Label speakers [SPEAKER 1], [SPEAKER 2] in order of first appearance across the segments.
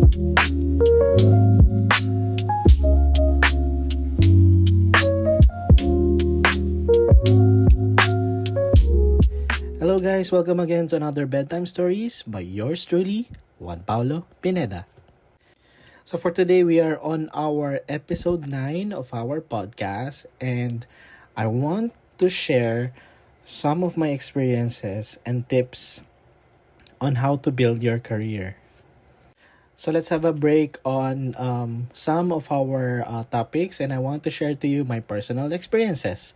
[SPEAKER 1] Hello guys, welcome again to another Bedtime Stories by yours truly, Juan Paulo Pineda. So for today, we are on our episode 9 of our podcast, and I want to share some of my experiences and tips on how to build your career. So let's have a break on some of our topics, and I want to share to you my personal experiences.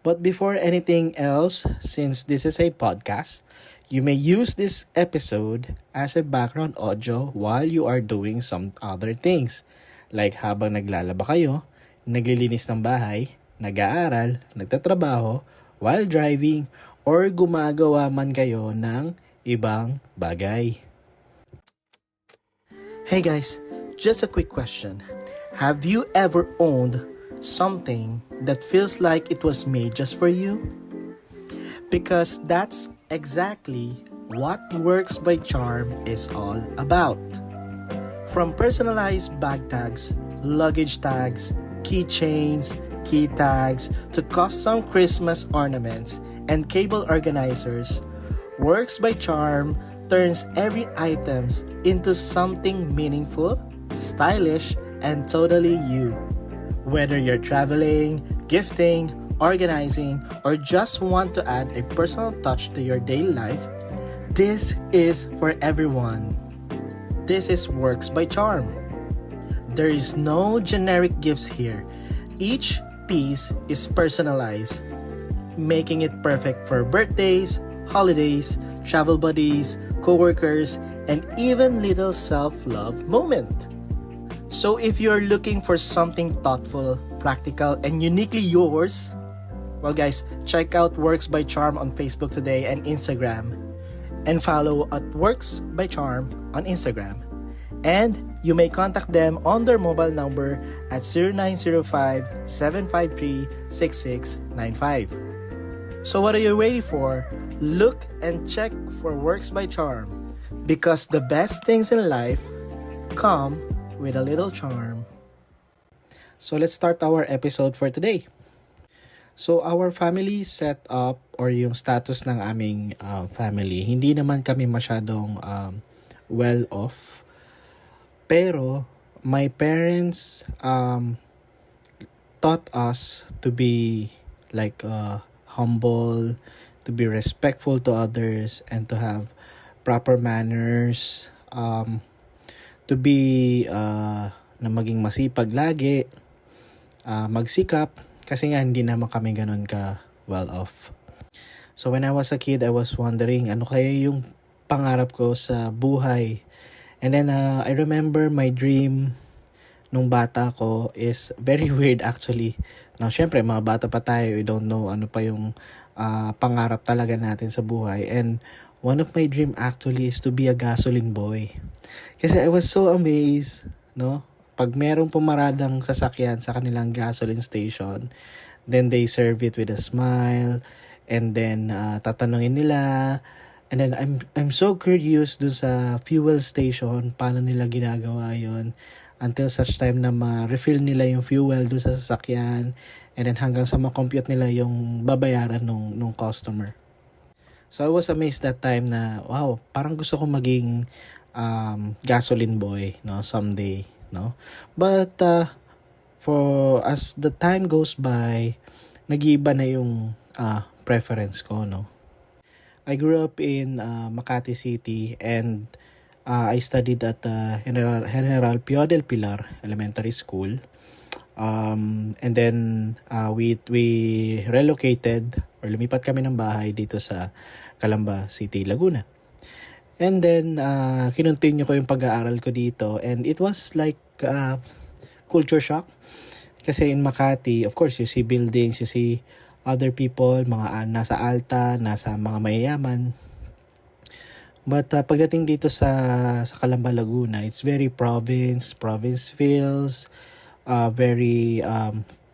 [SPEAKER 1] But before anything else, since this is a podcast, you may use this episode as a background audio while you are doing some other things. Like habang naglalaba kayo, naglilinis ng bahay, nag-aaral, nagtatrabaho, while driving, or gumagawa man kayo ng ibang bagay. Hey guys, just a quick question. Have you ever owned something that feels like it was made just for you? Because that's exactly what Works by Charm is all about. From personalized bag tags, luggage tags, keychains, key tags, to custom Christmas ornaments and cable organizers, Works by Charm turns every item into something meaningful, stylish, and totally you. Whether you're traveling, gifting, organizing, or just want to add a personal touch to your daily life, this is for everyone. This is Works by Charm. There is no generic gifts here. Each piece is personalized, making it perfect for birthdays, holidays, travel buddies, coworkers, and even little self-love moment. So if you're looking for something thoughtful, practical, and uniquely yours, well guys, check out Works by Charm on Facebook today and Instagram. And follow at Works by Charm on Instagram. And you may contact them on their mobile number at 0905-753-6695. So what are you waiting for? Look and check for Works by Charm. Because the best things in life come with a little charm. So let's start our episode for today. So our family set up or yung status ng aming family, hindi naman kami masyadong well off. Pero my parents taught us to be like humble, to be respectful to others, and to have proper manners, to be na maging masipag lagi, magsikap, kasi nga hindi naman kami ganun ka well off. So when I was a kid, I was wondering ano kaya yung pangarap ko sa buhay. And then I remember my dream nung bata ko is very weird actually. Now syempre mga bata pa tayo, we don't know ano pa yung pangarap talaga natin sa buhay. And one of my dream actually is to be a gasoline boy. Kasi I was so amazed, no? Pag merong pumaradang sasakyan sa kanilang gasoline station, then they serve it with a smile, and then tatanungin nila, and then I'm so curious do sa fuel station, paano nila ginagawa yon until such time na ma-refill nila yung fuel do sa sasakyan, and then hanggang sa ma-compute nila yung babayaran nung customer. So I was amazed that time na, wow, parang gusto ko maging gasoline boy, no, someday, no. But for as the time goes by, nag-iiba na yung preference ko, no. I grew up in Makati City, and I studied at General Pio del Pilar Elementary School. And then we relocated or lumipat kami ng bahay dito sa Calamba City, Laguna. And then kinontinue ko yung pag-aaral ko dito, and it was like culture shock. Kasi in Makati, of course, you see buildings, you see other people, mga nasa alta, nasa mga mayayaman. But pagdating dito sa Calamba, Laguna, it's very province feels, very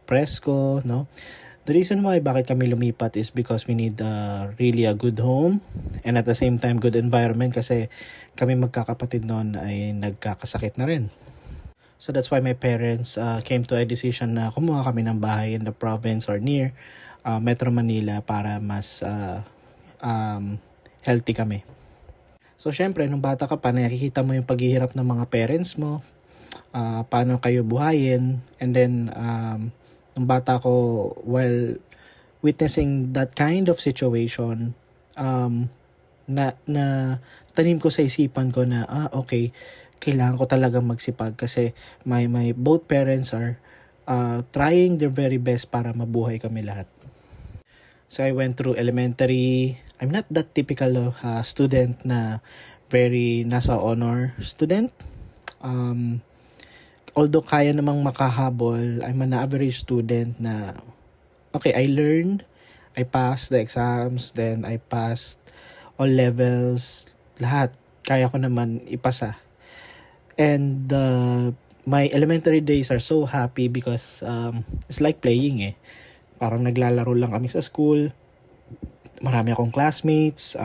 [SPEAKER 1] fresco, no? The reason why bakit kami lumipat is because we need really a good home and at the same time good environment kasi kami magkakapatid noon ay nagkakasakit na rin. So that's why my parents came to a decision na kumuha kami ng bahay in the province or near Metro Manila para mas healthy kami. So syempre, nung bata ka pa, nakikita mo yung paghihirap ng mga parents mo, paano kayo buhayin, and then nung bata ko, while witnessing that kind of situation, na tanim ko sa isipan ko na, okay, kailangan ko talagang magsipag kasi my both parents are trying their very best para mabuhay kami lahat. So I went through elementary. I'm not that typical student na very nasa honor student. Although kaya namang makahabol, I'm an average student na, okay, I learned, I passed the exams, then I passed all levels, lahat. Kaya ko naman ipasa. And my elementary days are so happy because it's like playing eh. Parang naglalaro lang kami sa school. Marami akong classmates.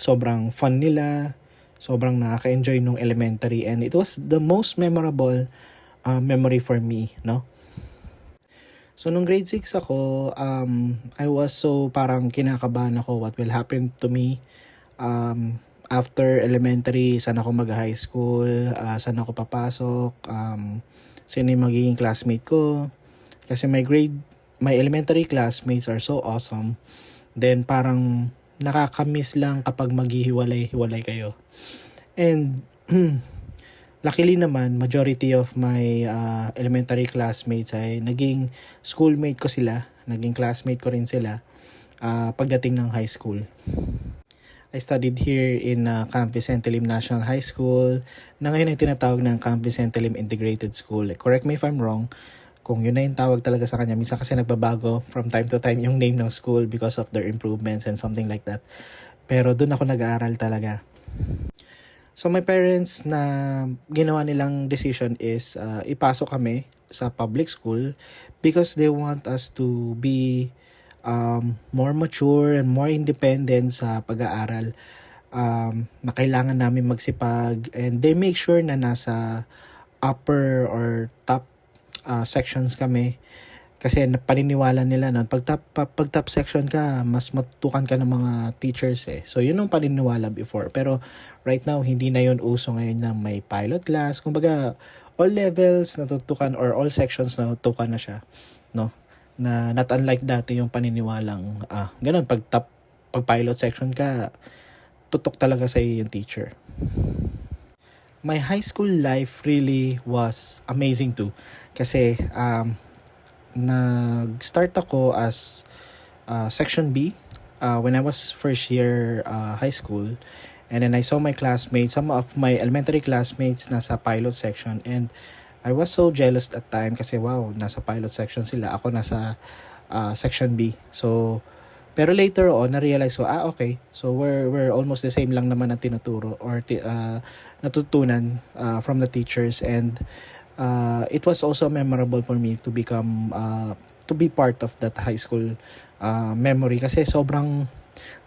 [SPEAKER 1] Sobrang fun nila. Sobrang nakaka-enjoy nung elementary and it was the most memorable memory for me, no? So nung grade 6 ako, I was so parang kinakabahan ako what will happen to me after elementary, saan ako mag-high school, saan ako papasok, sino yung magiging classmate ko. Kasi my elementary classmates are so awesome. Then parang nakakamiss lang kapag maghihiwalay-hiwalay kayo. And luckily naman, majority of my elementary classmates ay naging schoolmate ko sila, naging classmate ko rin sila pagdating ng high school. I studied here in Camp Vicente Lim National High School na ngayon ay tinatawag ng Camp Vicente Lim Integrated School. Correct me if I'm wrong, kung yun na yung tawag talaga sa kanya. Minsan kasi nagbabago from time to time yung name ng school because of their improvements and something like that. Pero doon ako nag-aaral talaga. So my parents na ginawa nilang decision is ipasok kami sa public school because they want us to be more mature and more independent sa pag-aaral. Na kailangan namin magsipag and they make sure na nasa upper or top sections kami kasi paniniwala nila na pag top section ka mas matutukan ka ng mga teachers eh. So yun ang paniniwala before, pero right now hindi na yun uso ngayon na may pilot class. Kumbaga all levels natutukan or all sections natutukan na siya, no? Na not unlike dati yung paniniwalang ganun pag pilot section ka tutok talaga sa yung teacher. My high school life really was amazing too kasi nag-start ako as section B when I was first year high school, and then I saw my classmates, some of my elementary classmates nasa pilot section, and I was so jealous that time kasi wow, nasa pilot section sila, ako nasa section B. So pero later on na-realize ko okay, so we're almost the same lang naman ang tinuturo or natutunan from the teachers, and it was also memorable for me to become to be part of that high school memory kasi sobrang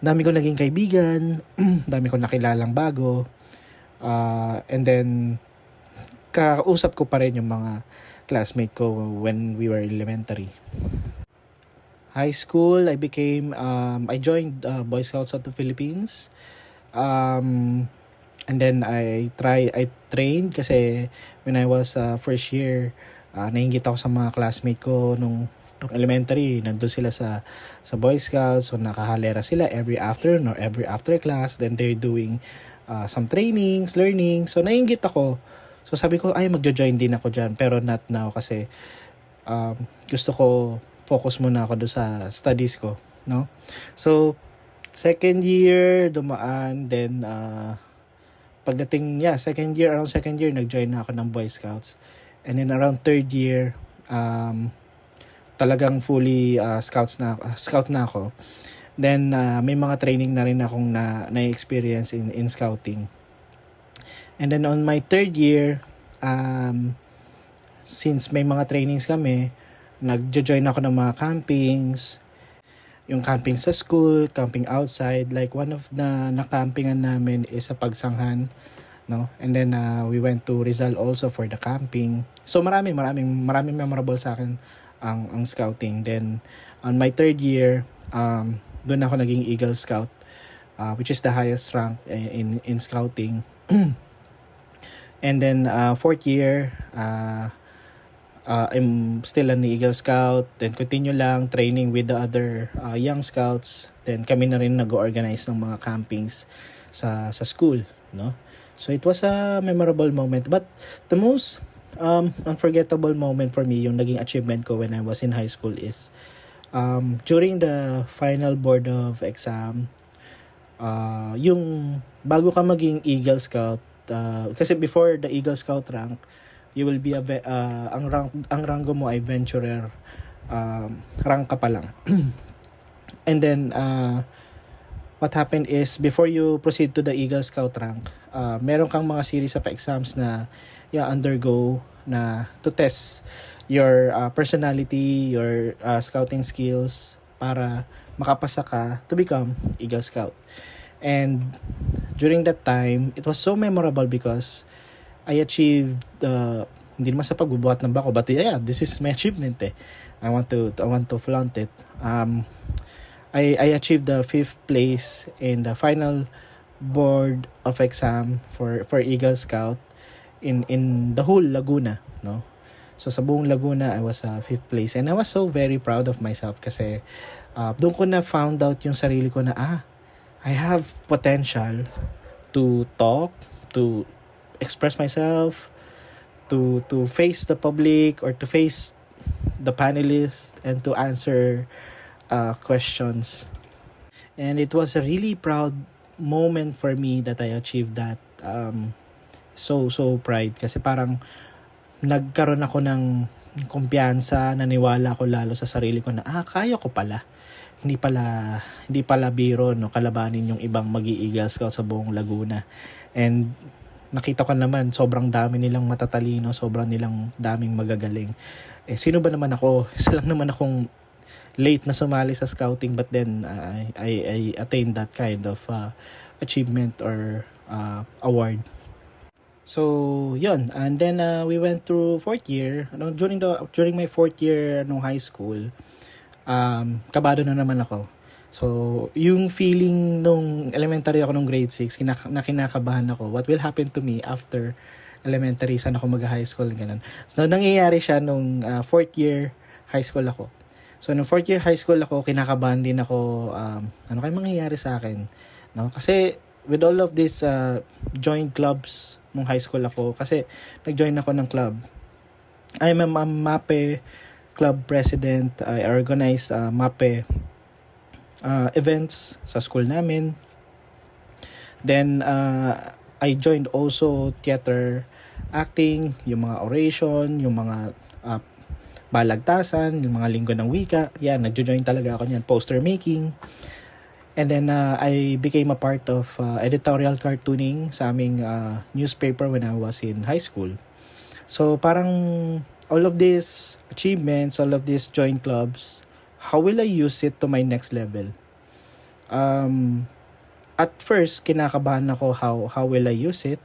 [SPEAKER 1] dami ko naging kaibigan, dami ko nakilalang bago, and then kausap ko pa rin yung mga classmate ko when we were elementary. High school, I joined Boy Scouts of the Philippines. And then I trained kasi when I was first year, nainggit ako sa mga classmate ko nung elementary. Nandun sila sa Boy Scouts, so nakahalera sila every afternoon or every after class. Then they're doing some trainings, learning. So nainggit ako. So sabi ko, magjo-join din ako dyan. Pero not now kasi gusto ko focus muna ako doon sa studies ko, no? So second year dumaan, then around second year nag-join na ako ng Boy Scouts. And then around third year talagang fully scout na ako. Then may mga training na rin akong na-experience in scouting. And then on my third year, since may mga trainings kami, nagjo-join ako ng mga campings, yung camping sa school, camping outside. Like one of the nakampingan namin is sa Pagsanghan, no? And then we went to Rizal also for the camping. So maraming memorable sa akin ang scouting. Then on my third year, doon ako naging Eagle Scout, which is the highest rank in scouting. And then fourth year, I'm still an Eagle Scout. Then continue lang training with the other young scouts. Then kami na rin nag-organize ng mga campings sa school, no? So it was a memorable moment. But the most unforgettable moment for me, yung naging achievement ko when I was in high school is during the final board of exam, yung bago ka maging Eagle Scout, kasi before the Eagle Scout rank, you will be ang rango mo ay venturer, rank ka pa lang. And then what happened is before you proceed to the Eagle Scout rank, meron kang mga series of exams na undergo na to test your personality, your scouting skills para makapasa ka to become Eagle Scout. And during that time, it was so memorable because I achieved hindi naman sa pagbubuhat ng bako, but this is my achievement eh. I want to flaunt it. I achieved the 5th place in the final board of exam for Eagle Scout in the whole Laguna, no? So sa buong Laguna, I was 5th place, and I was so very proud of myself kasi doon ko na found out yung sarili ko na I have potential to talk, to express myself, to face the public or to face the panelists and to answer questions. And it was a really proud moment for me that I achieved that. So pride kasi parang nagkaroon ako ng kumpiyansa, naniwala ako lalo sa sarili ko na kaya ko pala. Hindi pala biro, no, kalabanin yung ibang Mag-i-Eagle Scout sa buong Laguna. And nakita ko naman, sobrang dami nilang matatalino, sobrang nilang daming magagaling. Sino ba naman ako? Isa lang naman akong late na sumali sa scouting, but then I attained that kind of achievement or award. So, yun. And then we went through fourth year. During my fourth year nung high school, kabado na naman ako. So, yung feeling nung elementary ako nung grade 6, kinakabahan ako. What will happen to me after elementary? Saan ako mag-high school? Ganun. So, nangyayari siya nung 4th year high school ako. So, nung 4th year high school ako, kinakabahan din ako, ano kayo mangyayari sa akin? No? Kasi, with all of these joint clubs nung high school ako, kasi nag-join ako ng club. I'm a MAPE club president. I organize MAPE events sa school namin. Then I joined also theater, acting, yung mga oration, yung mga balagtasan, yung mga linggo ng wika. Nagjo-join talaga ako niyan. Poster making. And then I became a part of editorial cartooning sa aming newspaper when I was in high school. So parang all of these achievements, all of these joint clubs, how will I use it to my next level? At first, kinakabahan ako how will I use it?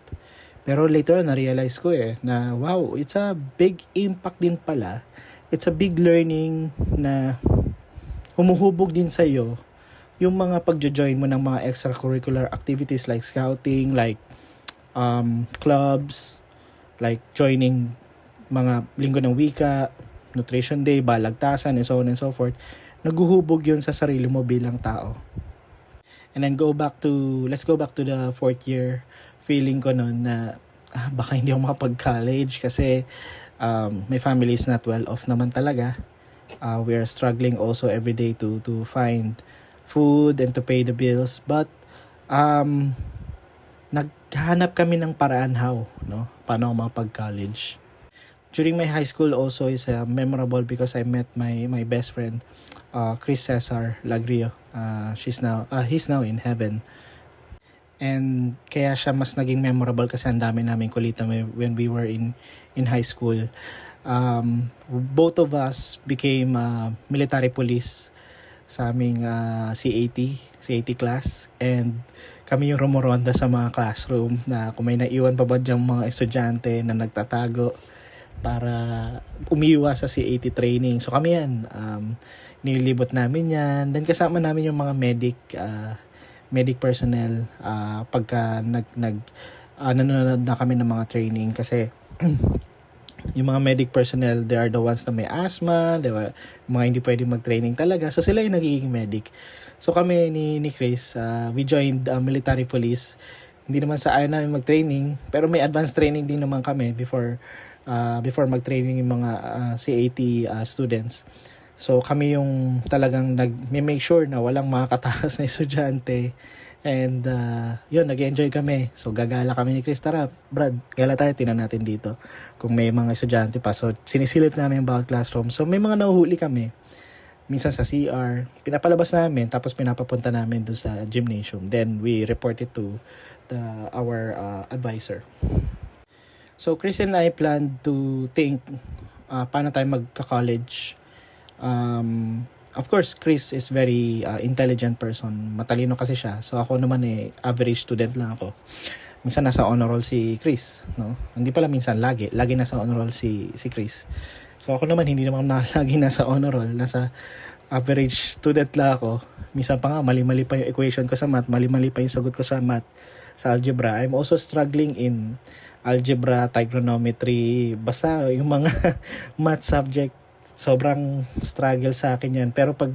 [SPEAKER 1] Pero later on, na-realize ko na wow, it's a big impact din pala. It's a big learning na humuhubog din sa'yo yung mga pagjo-join mo ng mga extracurricular activities like scouting, like clubs, like joining mga linggo ng wika, nutrition day, balagtasan, and so on and so forth. Naguhubog yun sa sarili mo bilang tao. And then let's go back to the 4th year feeling ko noon na baka hindi ako makapag-college kasi my family is not well off naman talaga. We are struggling also every day to find food and to pay the bills, but naghanap kami ng paraan paano ako makapag-college. During my high school also is memorable because I met my best friend, Chris Cesar Lagrio. He's now in heaven. And kaya siya mas naging memorable kasi ang dami namin kulitan when we were in high school. Both of us became military police sa aming CAT class, and kami yung rumoronda sa mga classroom na kung may naiwan pa ba dyang mga estudyante na nagtatago para umiwas sa CAT training. So kami yan, nililibot namin yan. Then kasama namin yung mga medic personnel pagka nanonood na kami ng mga training kasi yung mga medic personnel, they are the ones na may asthma, diba? Mga hindi pwede mag-training talaga. So sila yung nagiging medic. So kami ni Chris, we joined military police. Hindi naman sa ayaw namin mag-training, pero may advanced training din naman kami before mag-training yung mga CAT students. So kami yung talagang nag-make sure na walang makakatakas na estudyante. And yun, nag-enjoy kami. So gagala kami ni Chris, tara Brad, gala tayo, tinan natin dito kung may mga estudyante pa. So sinisilip namin yung bawat classroom. So may mga nahuhuli kami. Minsan sa CR, pinapalabas namin, tapos pinapapunta namin doon sa gymnasium. Then we report it to our advisor. So Chris and I planned to think paano tayo magka-college. Of course, Chris is very intelligent person. Matalino kasi siya. So ako naman average student lang ako. Minsan nasa honor roll si Chris, no? Hindi pala minsan, lagi nasa honor roll si Chris. So ako naman hindi naman lagi nasa honor roll, nasa average student lang ako. Minsan pa nga mali-mali pa yung equation ko sa math, mali-mali pa yung sagot ko sa math, sa algebra. I'm also struggling in algebra, trigonometry, basta yung mga math subject. Sobrang struggle sa akin yan. Pero pag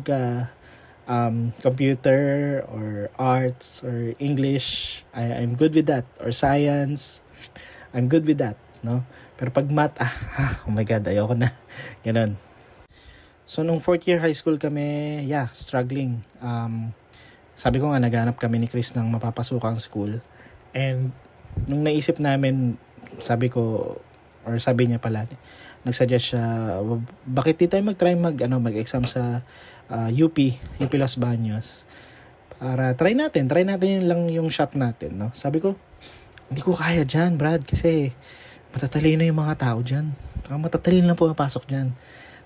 [SPEAKER 1] computer or arts or English, I'm good with that. Or science, I'm good with that, no? Pero pag math, oh my God, ayoko na. Ganun. So nung 4th year high school kami, struggling. Sabi ko nga, naghanap kami ni Chris ng mapapasukang school. And nung naisip namin, sabi niya pala, nagsuggest siya, bakit di tayo mag-try mag-exam sa UP Los Baños, para try natin lang yung shot natin, no? Sabi ko, hindi ko kaya dyan, Brad, kasi matatalino yung mga tao dyan. Matatalino lang pumapasok dyan.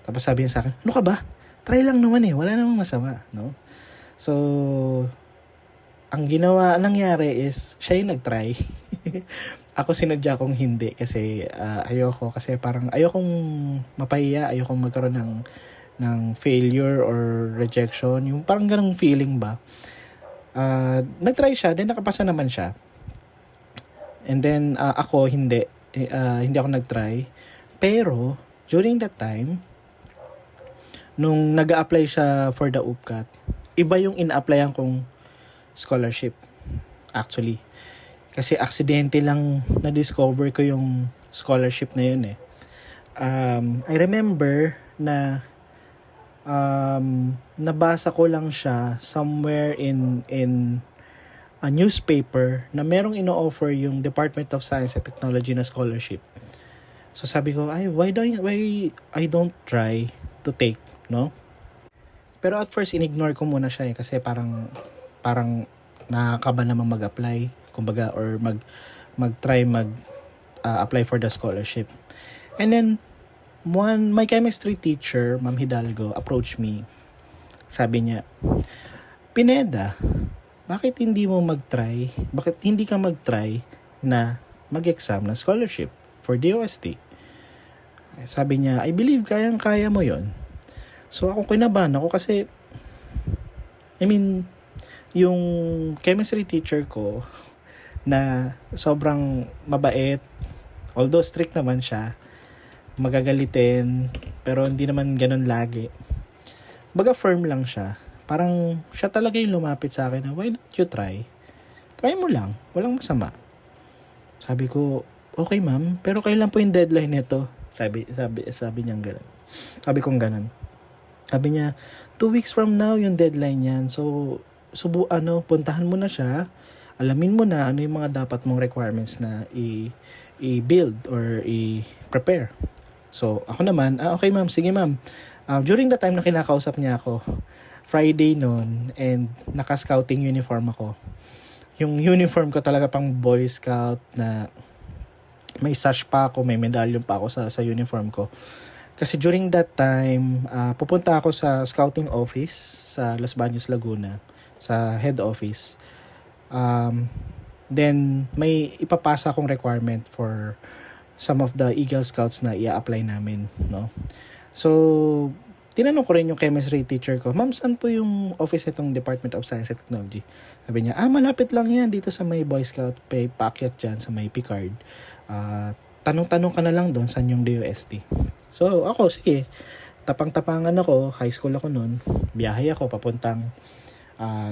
[SPEAKER 1] Tapos sabi niya sa akin, ano ka ba? Try lang naman wala namang masama, no? So ang nangyari is siya yung nag-try. Ako sinadya kong hindi kasi ayoko, kasi parang ayokong mapahiya, ayokong magkaroon ng failure or rejection, yung parang ganung feeling ba. Nag-try siya, then nakapasa naman siya. And then ako hindi ako nag-try. Pero during that time, nung nag-a-apply siya for the UPCAT, iba yung ina-applyan kong scholarship actually. Kasi aksidente lang na-discover ko yung scholarship na yun I remember na nabasa ko lang siya somewhere in a newspaper na merong ino-offer yung Department of Science and Technology na scholarship. So sabi ko, why I don't try to take, no? Pero at first inignore ko muna siya kasi parang nakakaba naman mag-apply, kumbaga, or mag-try apply for the scholarship. And then my chemistry teacher, Ma'am Hidalgo, approached me. Sabi niya, Pineda, bakit hindi ka mag-try na mag-exam na scholarship for DOST? Sabi niya, I believe kayang-kaya mo yon. So ako kinabahan ako kasi yung chemistry teacher ko na sobrang mabait, although strict naman siya, magagalitin, pero hindi naman ganun lagi. Baga firm lang siya. Parang siya talaga yung lumapit sa akin na, why don't you try? Try mo lang, walang masama. Sabi ko, okay ma'am, pero kailan po yung deadline nito? Sabi niya ganun. Sabi kong ganun. Sabi niya, 2 weeks from now yung deadline yan. So puntahan mo na siya, alamin mo na ano yung mga dapat mong requirements na i-build or i-prepare. So ako naman, okay ma'am, sige ma'am. During the time na kinakausap niya ako, Friday noon, and naka-scouting uniform ako. yung uniform ko talaga pang Boy Scout na may sash pa ako, may medallion pa ako sa uniform ko. Kasi during that time, pupunta ako sa scouting office sa Los Baños, Laguna, sa head office. Then, may ipapasa akong requirement for some of the Eagle Scouts na i-apply namin, no? So, tinanong ko rin yung chemistry teacher ko, ma'am, saan po yung office itong Department of Science and Technology? Sabi niya, malapit lang yan dito sa may Boy Scout, paakyat dyan sa may Picard. Tanong-tanong ka na lang doon saan yung DOST. So, ako, sige, tapang-tapangan ako, high school ako noon, biyahe ako papuntang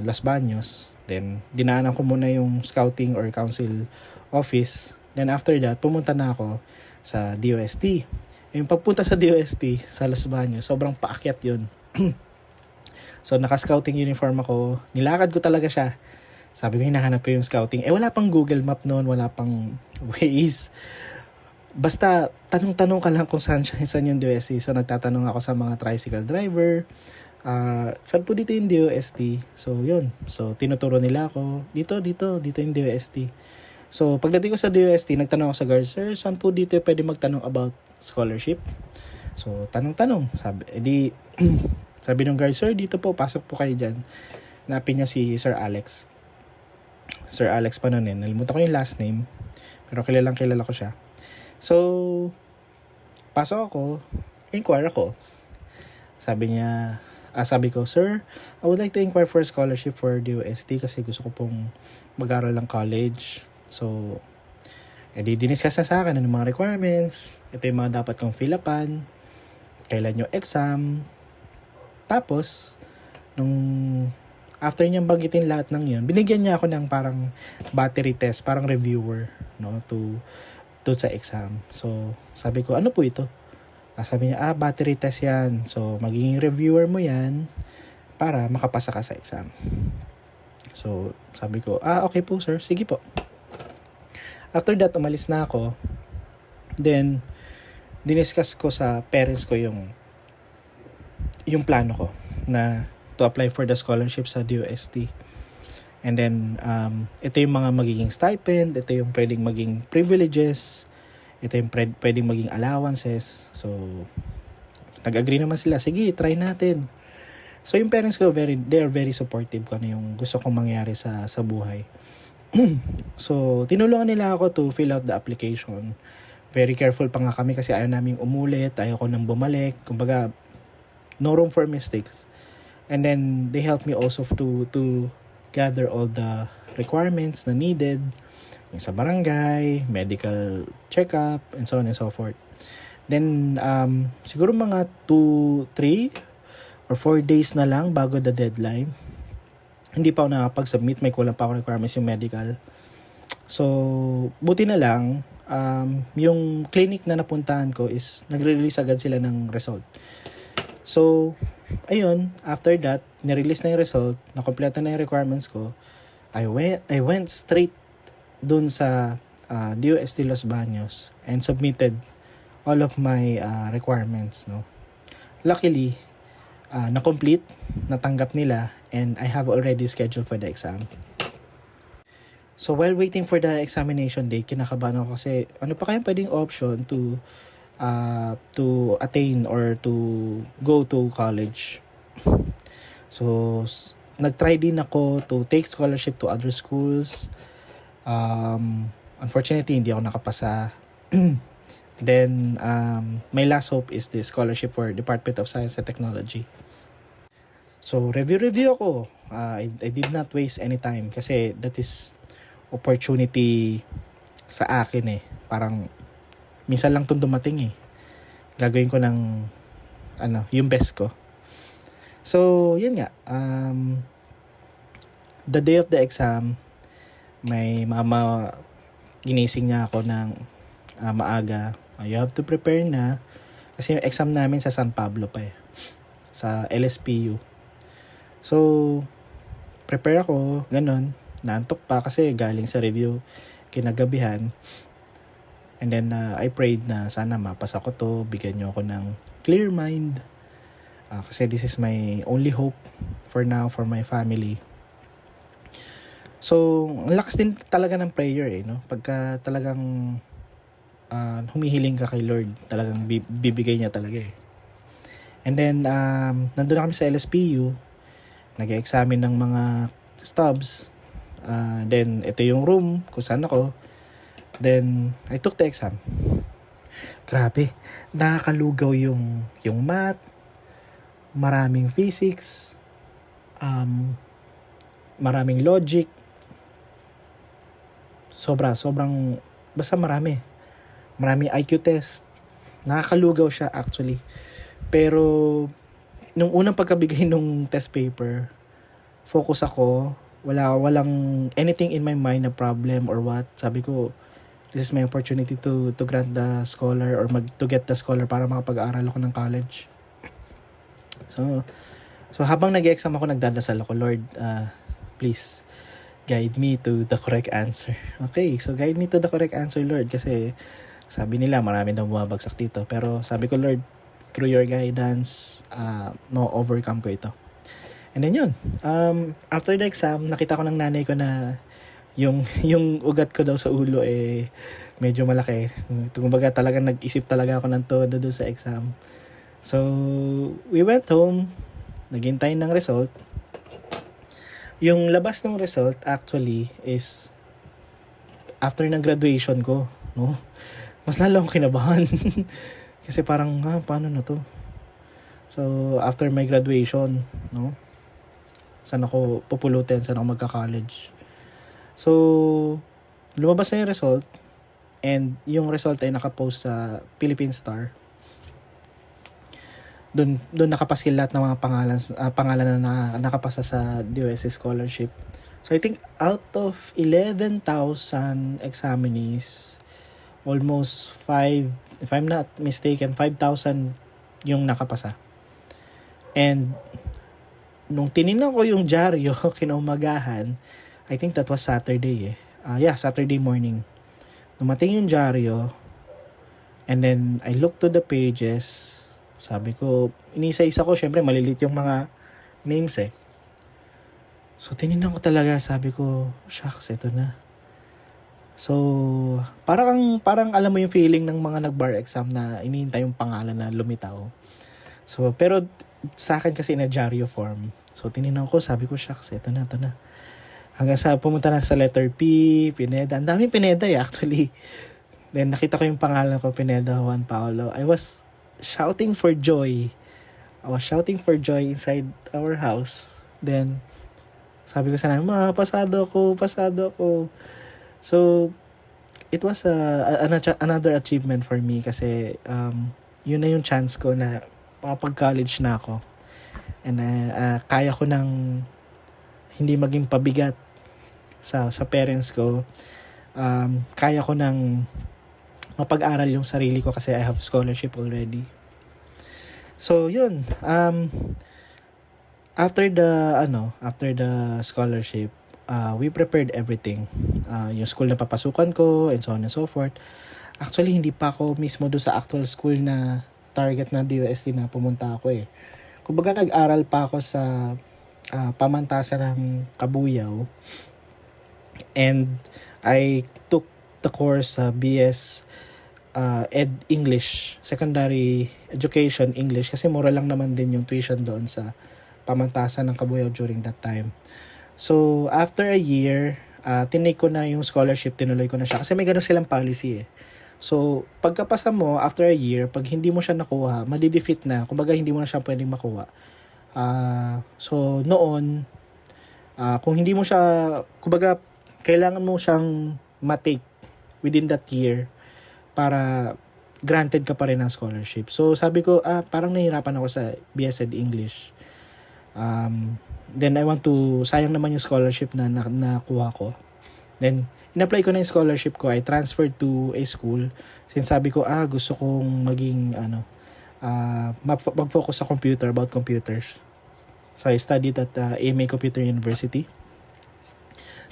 [SPEAKER 1] Los Baños. Then, dinaanan ko muna yung scouting or council office. Then, after that, pumunta na ako sa DOST. Yung pagpunta sa DOST, sa Los Baños, sobrang paakyat yun. So, naka-scouting uniform ako. Nilakad ko talaga siya. Sabi ko, hinahanap ko yung scouting. Wala pang Google Map noon, wala pang Waze. Basta, tanong-tanong ka lang kung saan yung DOST. So, nagtatanong ako sa mga tricycle driver. Saan po dito yung DOST? So, yun. So, tinuturo nila ako. Dito yung DOST. So, pagdating ko sa DOST, nagtanong ako sa guard, sir, saan po dito pwede magtanong about scholarship? So, tanong-tanong. Sabi ng guard, sir, dito po, pasok po kayo dyan. Hanapin niya si Sir Alex. Sir Alex pa noon. Nalimutan ko yung last name. Pero kilala ko siya. So, pasok ako, inquire ako. Sabi ko, sir, I would like to inquire for a scholarship for DOST kasi gusto ko pong mag-aral ng college. So, diniscuss na sa akin ng mga requirements. Ito yung mga dapat kong fill upan. Kailan yung exam. Tapos, after niyang banggitin lahat ng yun, binigyan niya ako ng parang battery test, parang reviewer, no, to sa exam. So, sabi ko, ano po ito? Sabi niya, battery test yan. So, magiging reviewer mo yan para makapasa ka sa exam. So, sabi ko, okay po sir, sige po. After that, umalis na ako. Then, diniscuss ko sa parents ko yung plano ko na to apply for the scholarship sa DOST. And then, ito yung mga magiging stipend, ito yung pwedeng maging privileges, ito yung pwedeng maging allowances. So, nag-agree naman sila, sige, try natin. So, yung parents ko, they are very supportive kung ano yung gusto kong mangyari sa buhay. So, tinulungan nila ako to fill out the application. Very careful pa nga kami kasi ayaw naming umulit, ayaw ko nang bumalik. Kumbaga, no room for mistakes. And then, they helped me also to gather all the requirements na needed. Yung sa barangay, medical checkup, and so on and so forth. Then, siguro mga 2, 3, or 4 days na lang bago the deadline. Hindi pa ako nakapag-submit, may kulang pa ako requirements yung medical. So, buti na lang, yung clinic na napuntahan ko is nagre-release agad sila ng result. So, ayun, after that, nirelease na yung result, nakompleto na yung requirements ko. I went straight dun sa DOST Los Baños and submitted all of my requirements, no. Luckily, na-complete, natanggap nila, and I have already scheduled for the exam. So while waiting for the examination date, kinakabahan ako kasi ano pa kayang pwedeng option to attain or to go to college. So nag-try din ako to take scholarship to other schools. Unfortunately, hindi ako nakapasa. Then my last hope is the scholarship for Department of Science and Technology. So review ako. I did not waste any time kasi that is opportunity sa akin eh. Parang minsan lang 'tong dumating eh. Gagawin ko ng yung best ko. So, yun nga. The day of the exam, may mama ginising niya ako ng maaga. You have to prepare na kasi yung exam namin sa San Pablo pa eh. Sa LSPU. So, prepare ako, ganun. Naantok pa kasi galing sa review kinagabihan. And then, I prayed na sana mapasa ko to, bigyan nyo ako ng clear mind. Kasi this is my only hope for now, for my family. So, ang lakas din talaga ng prayer no? Pagka talagang humihiling ka kay Lord, talagang bibigay niya talaga eh. And then, nandun na kami sa LSPU, nag-examine ng mga stubs. Then, ito yung room kung saan ako. Then, I took the exam. Grabe, nakakalugaw yung math, maraming physics, maraming logic, sobrang, basta maraming IQ test. Nakakalugaw siya actually. Pero, nung unang pagkabigay nung test paper, focus ako, walang anything in my mind na problem or what. Sabi ko, this is my opportunity to grant the scholar or to get the scholar para makapag-aral ako ng college. So habang nag-exam ako, nagdadasal ako, Lord, please guide me to the correct answer. Okay, so guide me to the correct answer, Lord, kasi sabi nila marami daw bumabagsak dito. Pero sabi ko, Lord, through your guidance, overcome ko ito. And then yun, after the exam, nakita ko ng nanay ko na yung ugat ko daw sa ulo medyo malaki. Kumbaga talagang nag-isip talaga ako ng todo doon sa exam. So, we went home, naghintay ng result. Yung labas ng result actually is after ng graduation ko, no? Mas lalo akong kinabahan. Kasi parang, paano na to? So, after my graduation, no? Saan ako pupulutin? Saan ako magka-college? So, lumabas na yung result. And yung result ay nakapost sa Philippine Star. Doon nakapaskil lahat ng mga pangalan na nakapasa sa DOST scholarship. So, I think out of 11,000 examinees, almost 5, if I'm not mistaken, 5,000 yung nakapasa. And nung tinignan ko yung dyaryo kinaumagahan, I think that was Saturday Saturday morning. Dumating yung dyaryo, and then I looked to the pages. Sabi ko, inisa-isa ko, syempre malilit yung mga names So tinignan ko talaga, sabi ko, shucks, ito na. So, parang alam mo yung feeling ng mga nag-bar exam na inihintay yung pangalan na lumitaw. So, pero sa akin kasi na dyaryo form. So, tinignan ko, sabi ko, shucks, ito na. Hanggang sa pumunta na sa letter P, Pineda. Ang daming Pineda actually. Then, nakita ko yung pangalan ko, Pineda Juan Paulo. I was shouting for joy inside our house. Then, sabi ko sa namin, pasado ako. So, it was another achievement for me kasi yun na yung chance ko na makapag-college na ako. And kaya ko nang hindi maging pabigat sa parents ko. Kaya ko nang mapag-aral yung sarili ko kasi I have scholarship already. So, yun. After the scholarship, we prepared everything. Yung school na papasukan ko and so on and so forth. Actually, hindi pa ako mismo doon sa actual school na target na DOST na pumunta ako Kumbaga, nag-aral pa ako sa pamantasan ng Kabuyao. And I took the course BS Ed English, Secondary Education English, kasi mura lang naman din yung tuition doon sa pamantasan ng Kabuyao during that time. So, after a year, tinake ko na yung scholarship, tinuloy ko na siya. Kasi may gano'n silang policy So, pagkapasa mo, after a year, pag hindi mo siya nakuha, madi-defeat na. Kumbaga, hindi mo na siya pwedeng makuha. So, noon, kung hindi mo siya, kumbaga, kailangan mo siyang matake within that year para granted ka pa rin ng scholarship. So, sabi ko, parang nahihirapan ako sa BSED English. Then, I want to, sayang naman yung scholarship na nakuha ko. Then, in-apply ko na yung scholarship ko. I transferred to a school. Since sabi ko, gusto kong maging, mag-focus sa computer, about computers. So, I studied at AMA Computer University.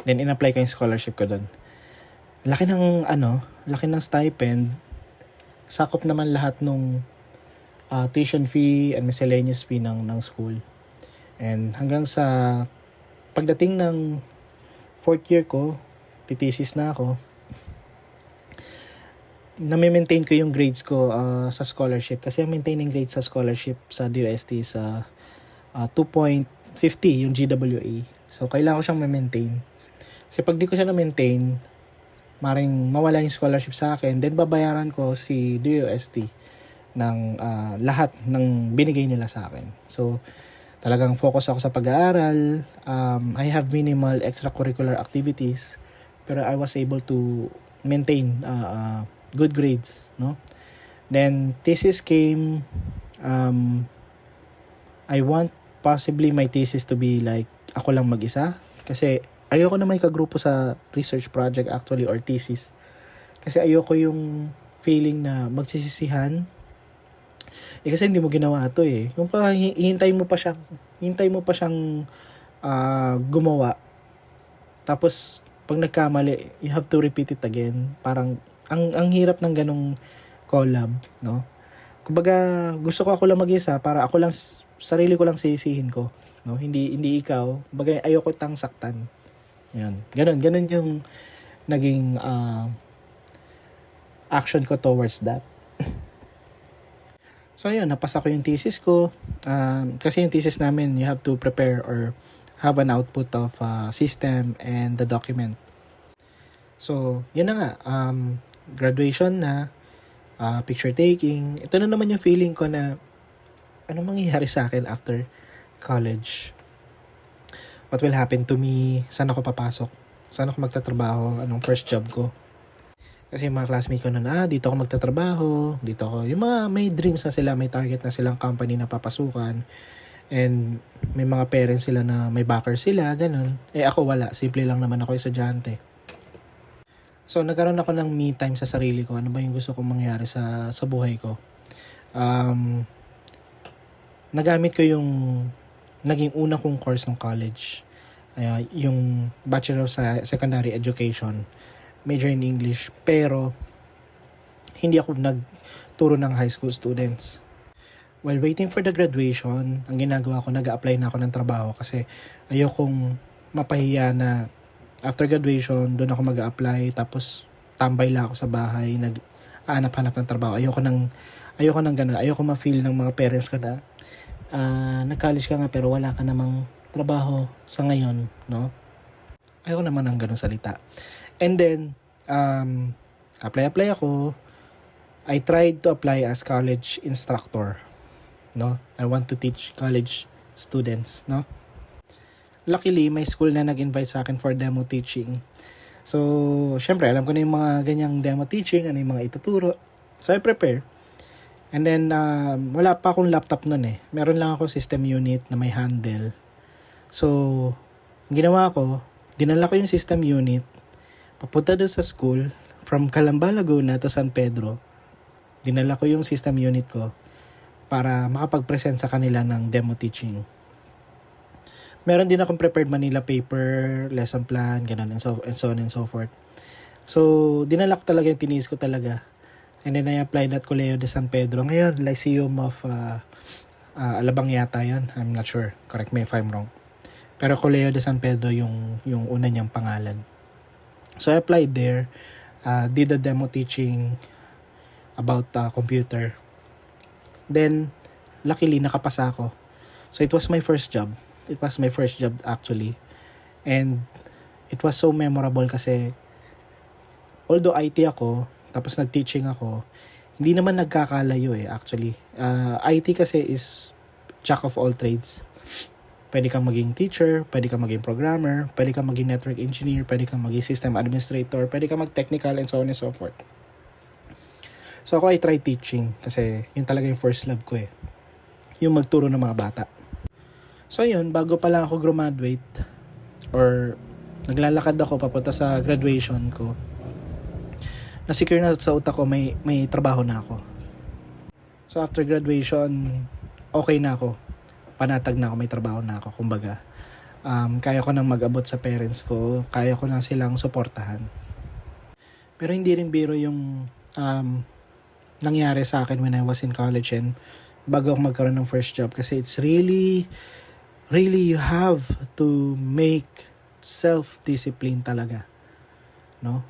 [SPEAKER 1] Then, in-apply ko yung scholarship ko doon. Laki ng stipend. Sakop naman lahat nung tuition fee and miscellaneous fee ng school. And hanggang sa pagdating ng fourth year ko, titesis na ako, na-maintain ko yung grades ko sa scholarship. Kasi ang maintaining grades sa scholarship sa DOST is 2.50 yung GWA. So, kailangan ko siyang ma-maintain. Kasi pag di ko siya na-maintain, maring mawala yung scholarship sa akin, then babayaran ko si DOST ng lahat ng binigay nila sa akin. So, talagang focus ako sa pag-aaral. I have minimal extracurricular activities, pero I was able to maintain good grades, no? Then thesis came. I want possibly my thesis to be like ako lang mag-isa, kasi ayoko na may kagrupo sa research project actually or thesis. Kasi ayoko yung feeling na magsisisihan. Kasi hindi mo ginawa ito eh. Yung pa hihintay mo pa siyang gumawa. Tapos pag nagkamali, you have to repeat it again. Parang ang hirap ng ganong collab, no? Kumbaga, gusto ko ako lang mag-isa para ako lang sarili ko lang sisihin ko, no? Hindi ikaw. Kumbaga, ayoko tang saktan. Yan. Ganun yung naging action ko towards that. So, ayun, napasa ko yung thesis ko. Kasi yung thesis namin, you have to prepare or have an output of system and the document. So, yun na nga. Graduation na, picture taking. Ito na naman yung feeling ko na ano mangyayari sa akin after college. What will happen to me? Saan ako papasok? Saan ako magtatrabaho? Anong first job ko? Kasi yung mga classmates ko na dito ako magtatrabaho, dito ako, yung mga may dreams na sila, may target na silang company na papasukan, and may mga parents sila na may backer sila, ganun. Ako wala, simple lang naman ako estudyante. So, nagkaroon ako ng me time sa sarili ko. Ano ba yung gusto kong mangyari sa buhay ko? Nagamit ko yung naging una kong course ng college. Yung Bachelor of Secondary Education. Major in English. Pero, hindi ako nagturo ng high school students. While waiting for the graduation, ang ginagawa ko, nag-a-apply na ako ng trabaho kasi ayokong mapahiya na after graduation, doon ako mag-a-apply, tapos tambay lang ako sa bahay, nag-aanap-hanap ng trabaho. Ayoko nang ganun. Ayoko ma-feel ng mga parents ko na nag-college ka nga pero wala ka namang trabaho sa ngayon, no? Ayoko naman ng ganun salita. And then, apply ako. I tried to apply as college instructor, no? I want to teach college students, no? Luckily, may school na nag-invite sa akin for demo teaching. So, syempre, alam ko na yung mga ganyang demo teaching, ano yung mga ituturo. So, I prepare. And then, wala pa akong laptop nun eh. Meron lang ako system unit na may handle. So, ginawa ko, dinala ko yung system unit, papunta doon sa school, from Calamba, Laguna to San Pedro. Dinala ko yung system unit ko para makapag-present sa kanila ng demo teaching. Meron din akong prepared Manila paper, lesson plan, ganun, and so on and so forth. So, dinala ko talaga yung tiniis ko talaga. And then I applied at Colegio de San Pedro. Ngayon, Lyceum of Alabang yata yan. I'm not sure. Correct me if I'm wrong. Pero Colegio de San Pedro yung una niyang pangalan. So, I applied there. Did the demo teaching about computer. Then, luckily, nakapasa ako. So, it was my first job. It was my first job actually. And it was so memorable kasi although IT ako, tapos nag-teaching ako, hindi naman nagkakalayo eh actually. IT kasi is jack of all trades. Pwede kang maging teacher, pwede kang maging programmer, pwede kang maging network engineer, pwede kang maging system administrator, pwede kang mag-technical and so on and so forth. So ako I tried teaching kasi yun talaga yung first love ko eh. Yung magturo ng mga bata. So yun, bago pa lang ako graduate or naglalakad ako papunta sa graduation ko, na-secure na sa utak ko may trabaho na ako. So after graduation, okay na ako. Panatag na ako, may trabaho na ako. Kumbaga, kaya ko nang mag-abot sa parents ko, kaya ko nang silang suportahan. Pero hindi rin biro yung nangyari sa akin when I was in college and bago ako magkaroon ng first job kasi it's really you have to make self-discipline talaga, no?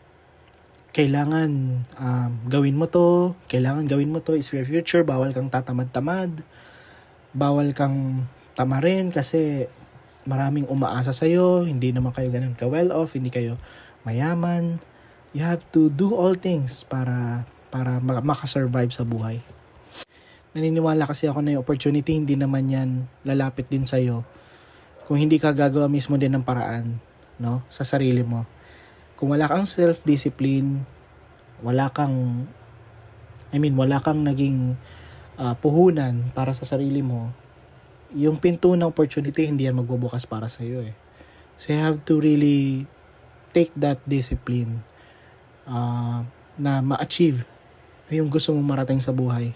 [SPEAKER 1] Kailangan gawin mo to, is your future, bawal kang tatamad-tamad, bawal kang tamarin kasi maraming umaasa sa'yo, hindi naman kayo ganun ka-well off, hindi kayo mayaman. You have to do all things para makasurvive sa buhay. Naniniwala kasi ako na yung opportunity hindi naman yan lalapit din sa'yo kung hindi ka gagawa mismo din ng paraan, no, sa sarili mo. Kung wala kang self-discipline, wala kang naging puhunan para sa sarili mo, yung pinto ng opportunity hindi yan magbubukas para sa iyo eh. So you have to really take that discipline na ma-achieve yung gusto mong marating sa buhay.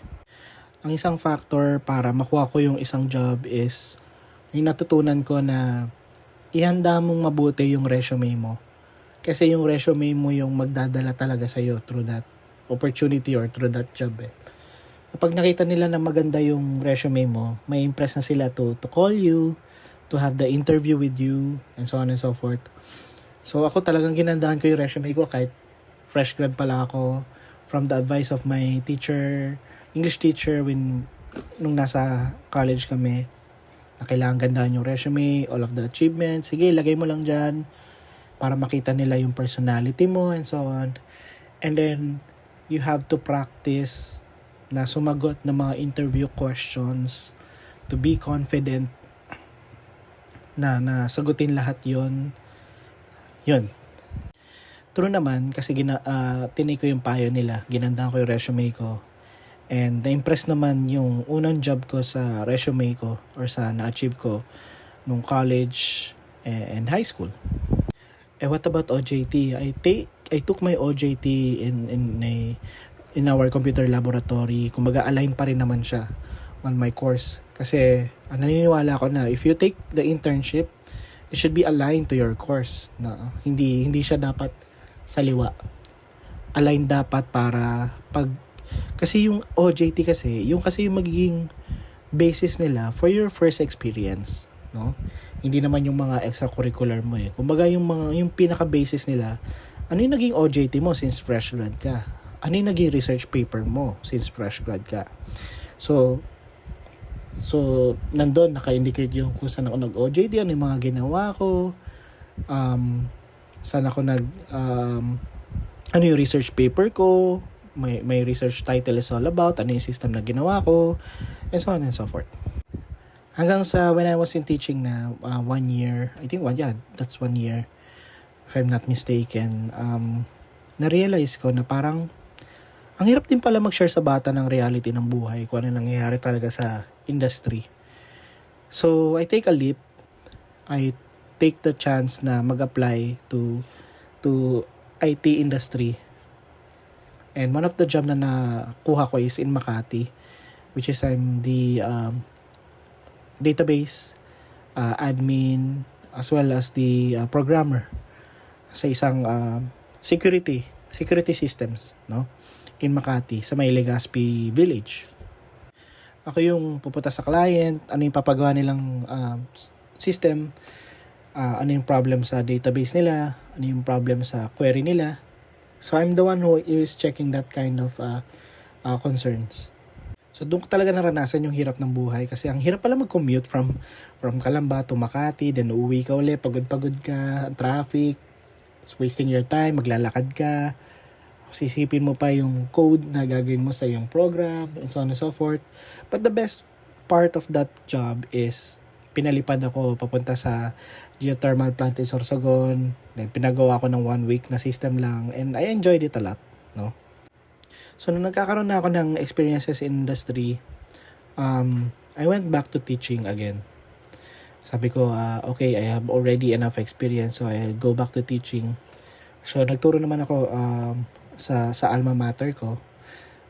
[SPEAKER 1] Ang isang factor para makuha ko yung isang job is yung natutunan ko na ihanda mong mabuti yung resume mo. Kasi yung resume mo yung magdadala talaga sa'yo through that opportunity or through that job eh. Kapag nakita nila na maganda yung resume mo, may impress na sila to call you, to have the interview with you, and so on and so forth. So ako talagang ginandahan ko yung resume ko kahit fresh grad pa lang ako, from the advice of my teacher, English teacher nung nasa college kami, na kailangan gandahan yung resume, all of the achievements, sige lagay mo lang dyan, para makita nila yung personality mo and so on. And then, you have to practice na sumagot ng mga interview questions, to be confident na sagutin lahat yon. Yun. True naman, kasi tinake ko yung payo nila, ginandahan ko yung resume ko. And na-impress naman yung unang job ko sa resume ko or sa na-achieve ko nung college and high school. What about OJT? I took my OJT in our computer laboratory. Kumbaga align pa rin naman siya on my course. Kasi naniniwala ko na if you take the internship, it should be aligned to your course. Na hindi siya dapat saliwa. Align dapat para kasi yung OJT kasi yung magiging basis nila for your first experience, no? Hindi naman yung mga extracurricular mo eh. Kumbaga yung pinaka-basis nila, ano yung naging OJT mo since fresh grad ka? Ano yung naging research paper mo since fresh grad ka? So nandun, naka-indicate yung kung saan ako nag-OJT, ano yung mga ginawa ko, saan ako ano yung research paper ko, may research title is all about, ano yung system na ginawa ko, and so on and so forth. Hanggang sa when I was in teaching na 1 year, I think that's 1 year, if I'm not mistaken, na-realize ko na parang ang hirap din pala mag-share sa bata ng reality ng buhay, kung ano nangyayari talaga sa industry. So, I take a leap. I take the chance na mag-apply to IT industry. And one of the job na nakuha ko is in Makati, which is I'm the database admin as well as the programmer sa isang security systems, no, in Makati sa may Legazpi Village. Ako yung pupunta sa client, ano yung papagawa nilang system, ano yung problem sa database nila, ano yung problem sa query nila. So I'm the one who is checking that kind of concerns. So doon ko talaga naranasan yung hirap ng buhay kasi ang hirap pala mag-commute from Calamba to Makati, then uuwi ka ulit, pagod ka, traffic, it's wasting your time, maglalakad ka, sisipin mo pa yung code na gagawin mo sa yung program, and so on and so forth. But the best part of that job is pinalipad ako papunta sa geothermal plant in Sorsogon, then pinagawa ko ng 1 week na system lang, and I enjoyed it a lot, no? So, nung nagkakaroon na ako ng experiences in industry, I went back to teaching again. Sabi ko, okay, I have already enough experience, so I'll go back to teaching. So, nagturo naman ako sa alma mater ko.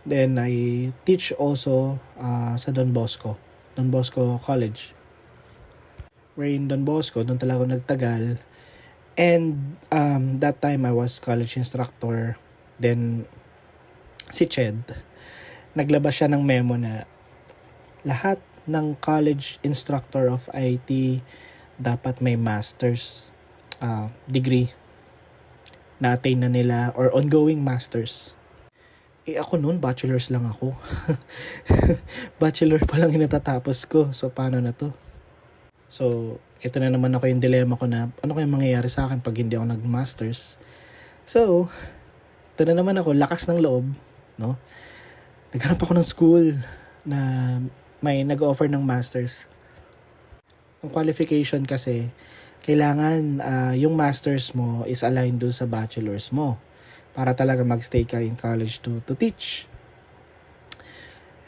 [SPEAKER 1] Then, I teach also sa Don Bosco College. Where in Don Bosco, doon talaga ako nagtagal. And that time, I was college instructor. Then, si Ched, naglabas siya ng memo na lahat ng college instructor of IT dapat may master's degree na attain na nila or ongoing masters. Ako noon, bachelor's lang ako. Bachelor pa lang yung natatapos ko. So, paano na to? So, ito na naman ako yung dilemma ko na ano kayang mangyayari sa akin pag hindi ako nag-masters. So, ito na naman ako, lakas ng loob, no? Naghanap ako ng school na may nag-offer ng masters. Ang qualification kasi, kailangan yung masters mo is aligned doon sa bachelor's mo para talaga magstay ka in college to teach.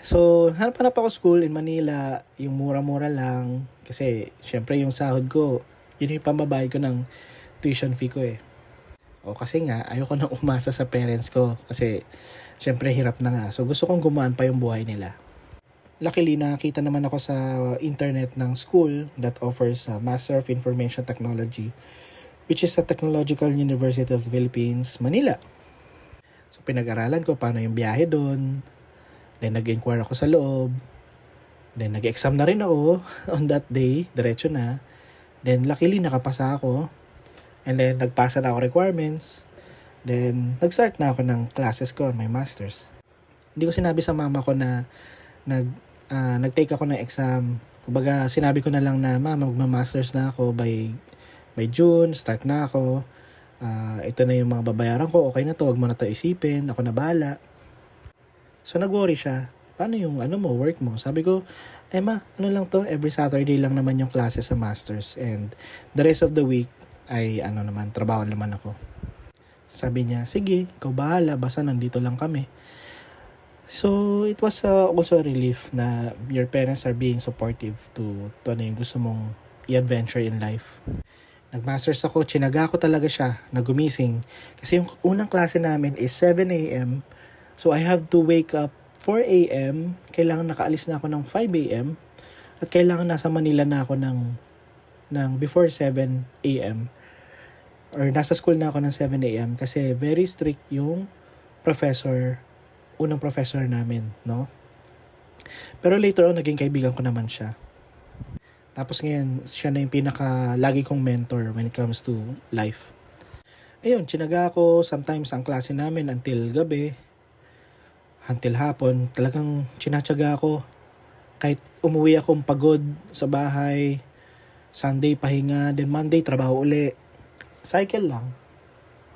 [SPEAKER 1] So, hanap ako school in Manila, yung mura-mura lang. Kasi, syempre yung sahod ko, yun yung pambabayad ko ng tuition fee ko eh. O kasi nga, ayoko nang umasa sa parents ko. Kasi, syempre hirap na nga. So, gusto kong gumaan pa yung buhay nila. Luckily, nakakita naman ako sa internet ng school that offers Master of Information Technology, which is sa Technological University of the Philippines, Manila. So, pinag-aralan ko paano yung biyahe doon. Then, nag-inquire ako sa loob. Then, nag-exam na rin ako on that day. Diretso na. Then, luckily, nakapasa ako. And then, nagpasa na ako requirements. Then, nag-start na ako ng classes ko, my masters. Hindi ko sinabi sa mama ko na nag-take ako ng exam. Kumbaga, sinabi ko na lang na, mama, magma-masters na ako by June. Start na ako. Ito na yung mga babayaran ko. Okay na to, wag mo na to isipin. Ako na bahala. So, nag-worry siya. Paano yung work mo? Sabi ko, ma, lang to? Every Saturday lang naman yung classes sa masters. And the rest of the week ay trabaho naman ako. Sabi niya, sige, ikaw bahala. Basta nandito lang kami. So, it was also a relief na your parents are being supportive to ano yung gusto mong i-adventure in life. Nag-masters ako, tsinaga ko talaga siya na gumising. Kasi yung unang klase namin is 7 a.m. So, I have to wake up 4 a.m. Kailangan nakaalis na ako ng 5 a.m. At kailangan nasa Manila na ako ng before 7 a.m. Or nasa school na ako ng 7 a.m. Kasi very strict yung unang professor namin, no? Pero later on, naging kaibigan ko naman siya. Tapos ngayon, siya na yung lagi kong mentor when it comes to life. Ayun, tsinaga ako. Sometimes ang klase namin until gabi. Until hapon, talagang tsinatsaga ako. Kahit umuwi akong pagod sa bahay, Sunday pahinga, then Monday trabaho uli. Cycle lang.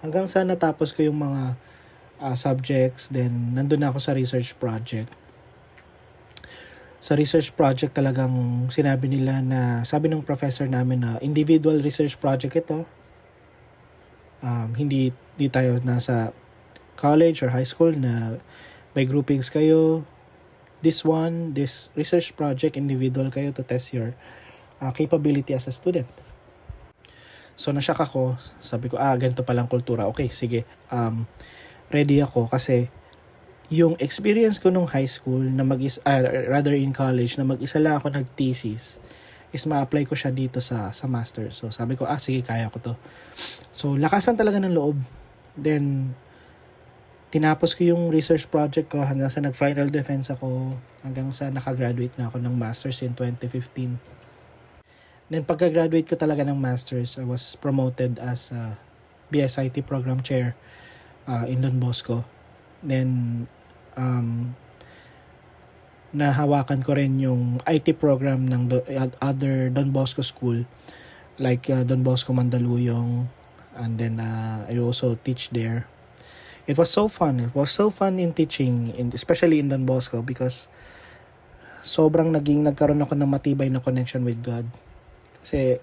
[SPEAKER 1] Hanggang sa natapos ko yung mga subjects, then nandun na ako sa research project. Sa research project talagang sinabi nila na, sabi ng professor namin na individual research project ito. Hindi tayo nasa college or high school na by groupings kayo. This research project, individual kayo to test your capability as a student. So, nashock ako. Sabi ko, ganito palang kultura. Okay, sige. Ready ako kasi yung experience ko nung high school, rather in college, na mag-isa lang ako nag-thesis, is ma-apply ko siya dito sa master. So, sabi ko, sige, kaya ko to. So, lakasan talaga ng loob. Then, tinapos ko yung research project ko hanggang sa nag-final defense ako, hanggang sa nakagraduate na ako ng master's in 2015. Then pagka-graduate ko talaga ng master's, I was promoted as BSIT program chair in Don Bosco. Then nahawakan ko rin yung IT program ng other Don Bosco school, like Don Bosco Mandaluyong, and then I also teach there. It was so fun. It was so fun in teaching, especially in Don Bosco, because sobrang nagkaroon ako ng matibay na connection with God. Kasi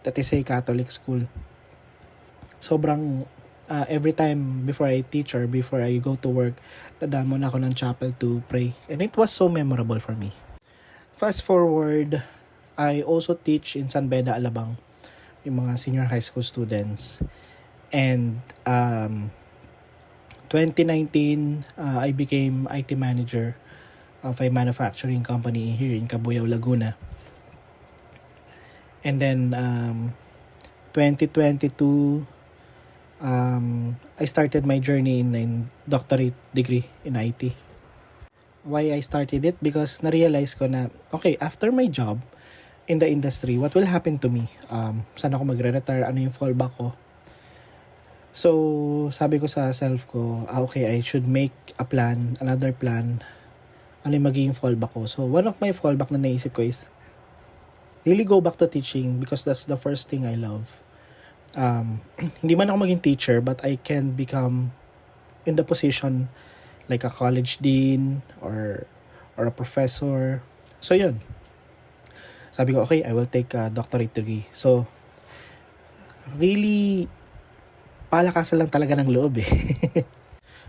[SPEAKER 1] that is a Catholic school. Sobrang every time before I teach or before I go to work, dadamon ako ng chapel to pray. And it was so memorable for me. Fast forward, I also teach in San Beda, Alabang, yung mga senior high school students. And 2019, I became IT manager of a manufacturing company here in Cabuyao, Laguna. And then 2022, I started my journey in doctorate degree in IT. Why I started it? Because na-realize ko na, okay, after my job, in the industry, what will happen to me? Saan ako magre-retire? Ano yung fallback ko? So, sabi ko sa self ko, okay, I should make a plan, another plan. Ano yung magiging fallback ko? So, one of my fallback na naisip ko is really go back to teaching because that's the first thing I love. Hindi man ako maging teacher, but I can become in the position like a college dean or a professor. So, yun. Sabi ko, okay, I will take a doctorate degree. So, really, palakasan lang talaga ng loob eh.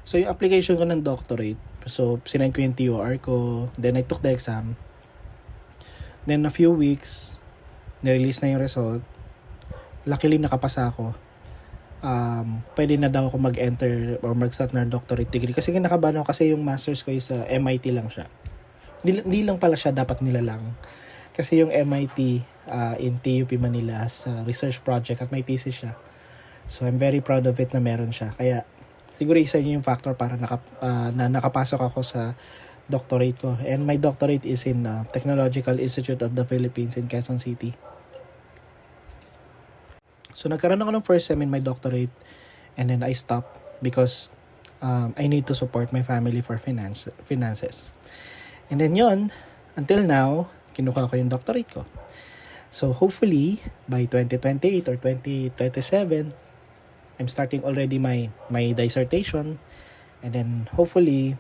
[SPEAKER 1] So, yung application ko ng doctorate, so, sinend ko yung TOR ko, then I took the exam. Then, a few weeks, nirelease na yung result. Luckily, nakapasa ako. Pwede na daw ako mag-enter or mag-start na doctorate degree. Kasi kinakabahan ako kasi yung master's ko is sa MIT lang siya. Hindi lang pala siya dapat nilalang. Kasi yung MIT in TUP Manila has a research project at may thesis siya. So, I'm very proud of it na meron siya. Kaya, siguro isa yun yung factor para nakapasok ako sa doctorate ko. And my doctorate is in Technological Institute of the Philippines in Quezon City. So, nagkaroon ako ng first sem in my doctorate and then I stopped because I need to support my family for finances. And then yun, until now, kinuha ko yung doctorate ko. So, hopefully, by 2028 or 2027, I'm starting already my dissertation. And then, hopefully,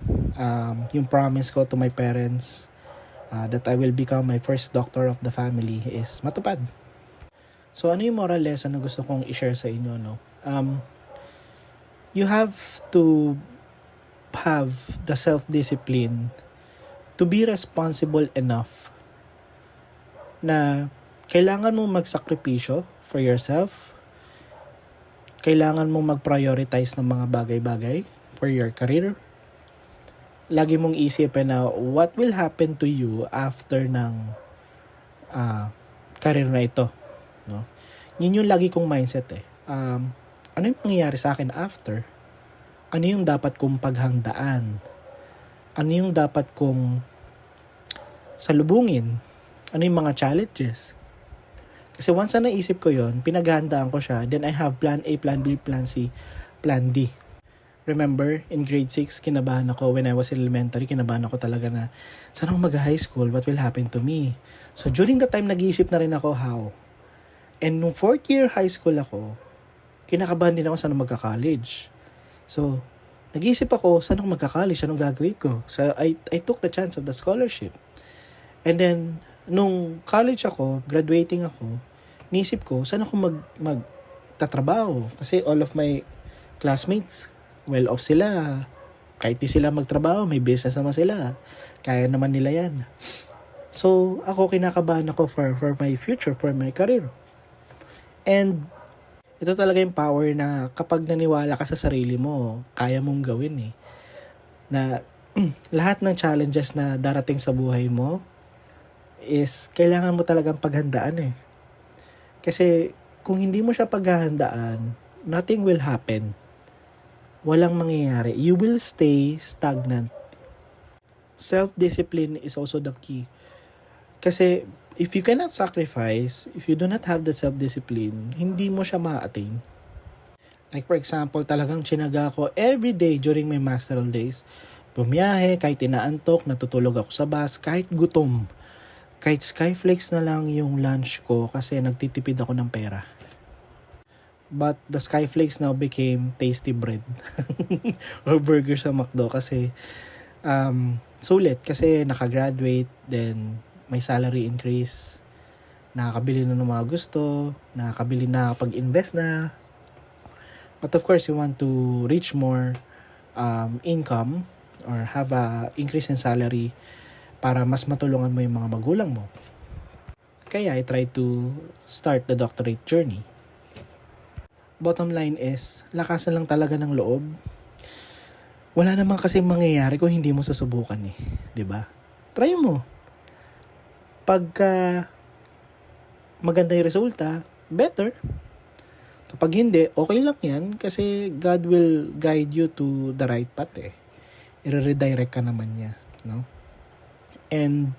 [SPEAKER 1] yung promise ko to my parents that I will become my first doctor of the family is matupad. So, ano yung moral lesson na gusto kong i-share sa inyo, no? You have to have the self-discipline to be responsible enough na kailangan mong magsakripisyo for yourself. Kailangan mong mag-prioritize ng mga bagay-bagay for your career. Lagi mong isipin na what will happen to you after ng career na ito. No? Yun yung lagi kong mindset eh. Ano yung mangyayari sa akin after? Ano yung dapat kong paghandaan? Ano yung dapat kong salubungin? Ano yung mga challenges? Kasi once na naisip ko yon, pinaghahandaan ko siya, then I have plan A, plan B, plan C, plan D. Remember, in grade 6, kinabahan ako when I was elementary, kinabahan ako talaga na, saan ako mag-high school? What will happen to me? So during that time, nag-iisip na rin ako how. And nung 4th year high school ako, kinakabahan din ako saan ako magka-college. So, nag-iisip ako, saan ako magka-college? Anong gagawin ko? So, I took the chance of the scholarship. And then, nung college ako, graduating ako, nisip ko, saan ako magtatrabaho? Kasi all of my classmates, well-off sila. Kahit di sila magtrabaho, may business naman sila. Kaya naman nila yan. So, ako kinakabahan ako for my future, for my career. And, ito talaga yung power na kapag naniwala ka sa sarili mo, kaya mong gawin eh. Na lahat ng challenges na darating sa buhay mo, is kailangan mo talagang paghandaan eh. Kasi kung hindi mo siya paghahandaan, nothing will happen. Walang mangyayari. You will stay stagnant. Self-discipline is also the key. Kasi if you cannot sacrifice, if you do not have that self-discipline, hindi mo siya ma-attain. Like for example, talagang tsinaga ko every day during my masteral days. Bumiyahe, kahit inaantok, natutulog ako sa bus, kahit gutom. Kahit Skyflakes na lang yung lunch ko kasi nagtitipid ako ng pera. But the Skyflakes now became tasty bread. Or burger sa McDo kasi sulit kasi nakagraduate, then may salary increase, nakakabili na ng mga gusto, nakakapag-invest na. But of course, you want to reach more income or have a increase in salary para mas matulungan mo yung mga magulang mo. Kaya I try to start the doctorate journey. Bottom line is, lakasan lang talaga ng loob. Wala naman kasi mangyayari kung hindi mo susubukan eh. 'Di ba? Try mo. Pagka maganda yung resulta, better. Kapag hindi, okay lang yan kasi God will guide you to the right path eh. I-redirect ka naman niya, no? And